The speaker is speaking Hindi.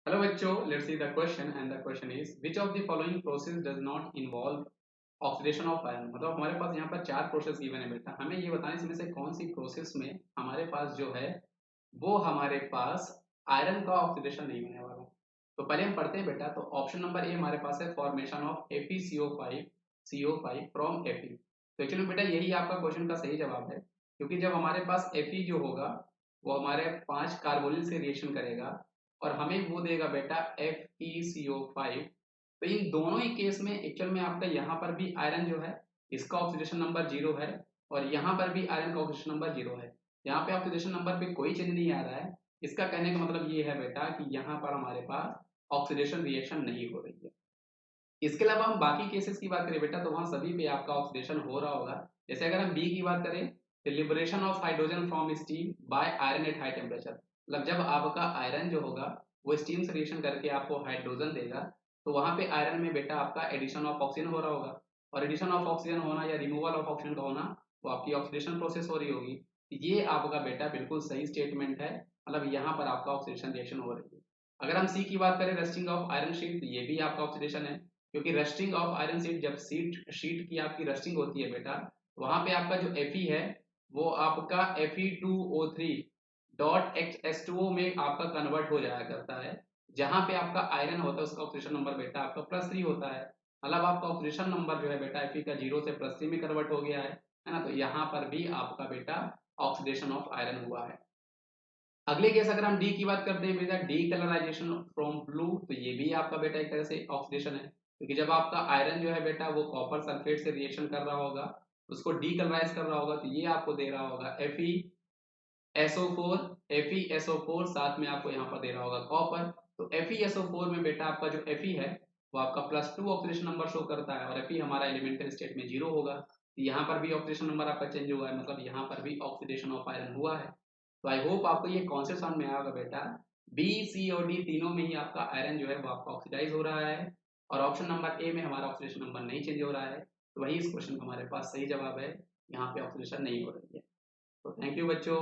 Hello बच्चों, let's see the question and the question is which of the following process does not involve oxidation of iron. मतलब हमारे पास यहाँ पर चार प्रोसेस गिवन है बेटा, हमें ये बताना है इसमें से कौन सी प्रोसेस में हमारे पास जो है वो हमारे पास आयरन का ऑक्सीडेशन नहीं होने वाला। तो पहले हम पढ़ते हैं बेटा। तो ऑप्शन नंबर ए हमारे पास है formation of FeCO5 from Fe। तो एक्चुअली बेटा यही आपका क्वेश्चन का सही जवाब है, क्योंकि जब हमारे पास Fe जो होगा वो हमारे 5 कार्बोनिल से रिएक्शन करेगा और हमें वो देगा बेटा FeCO5। तो इन दोनों ही केस में एक्चुअल में आपका यहाँ पर भी आयरन जो है इसका ऑक्सीडेशन नंबर 0 है और यहाँ पर भी आयरन का ऑक्सीडेशन नंबर 0 है। यहाँ पे ऑक्सीडेशन नंबर पे कोई चेंज नहीं आ रहा है। इसका कहने का मतलब ये है बेटा कि यहाँ पर हमारे पास ऑक्सीडेशन रिएक्शन नहीं हो रही है। इसके अलावा हम बाकी केसेस की बात करें बेटा तो वहाँ सभी पे आपका ऑक्सीडेशन हो रहा होगा। जैसे अगर हम बी की बात करें तो liberation of hydrogen from steam by iron at high temperature. मतलब जब आपका आयरन जो होगा वो स्टीम से रिएक्शन करके आपको हाइड्रोजन देगा तो वहाँ पे आयरन में बेटा आपका एडिशन ऑफ ऑक्सीजन हो रहा होगा। और एडिशन ऑफ ऑक्सीजन होना या रिमूवल ऑफ ऑक्सीजन का होना वो आपकी ऑक्सीडेशन प्रोसेस हो रही होगी। ये आपका बेटा बिल्कुल सही स्टेटमेंट है। मतलब यहाँ पर आपका ऑक्सीडेशन रिएक्शन हो रही है। अगर हम सी की बात करें रस्टिंग ऑफ आयरन शीट तो ये भी आपका ऑक्सीडेशन है, क्योंकि रस्टिंग ऑफ आयरन शीट जब शीट की आपकी रस्टिंग होती है बेटा वहां पे आपका जो Fe है वो आपका Fe2O3 डॉट H2O में आपका कन्वर्ट हो जाया करता है। जहां पे आपका आयरन होता है उसका ऑक्सीडेशन नंबर बेटा आपका +3 होता है। मतलब आपका ऑक्सीडेशन नंबर जो है बेटा Fe का 0 से +3 में कन्वर्ट हो गया है ना। तो यहाँ पर भी आपका बेटा ऑक्सीडेशन ऑफ आयरन हुआ है। अगले केस अगर हम डी की बात करते हैं बेटा डी कलराइजेशन फ्रॉम ब्लू तो ये भी आपका बेटा एक तरह से ऑक्सीडेशन है, क्योंकि जब आपका आयरन जो है बेटा वो कॉपर सल्फेट से रिएक्शन कर रहा होगा उसको डीकलराइज कर रहा होगा तो ये आपको दे रहा होगा FeSO4 साथ में आपको यहाँ पर दे रहा होगा कॉपर। तो FeSO4 में बेटा आपका जो Fe है वो आपका +2 ऑक्सीडेशन नंबर शो करता है और Fe हमारा एलिमेंटल स्टेट में 0 होगा। तो यहाँ पर भी ऑक्सीडेशन नंबर आपका चेंज हुआ है, मतलब यहाँ पर भी ऑक्सीडेशन ऑफ आयरन हुआ है। तो आई होप आपको ये कॉन्सेप्ट समझ में आया होगा बेटा। बी सी और डी तीनों में ही आपका आयरन जो है वो आपका ऑक्सीडाइज हो रहा है और ऑप्शन नंबर ए में हमारा ऑक्सीडेशन नंबर नहीं चेंज हो रहा है। तो वही इस क्वेश्चन का हमारे पास सही जवाब है, यहाँ पे ऑक्सीडेशन नहीं हो रही है। तो थैंक यू बच्चों।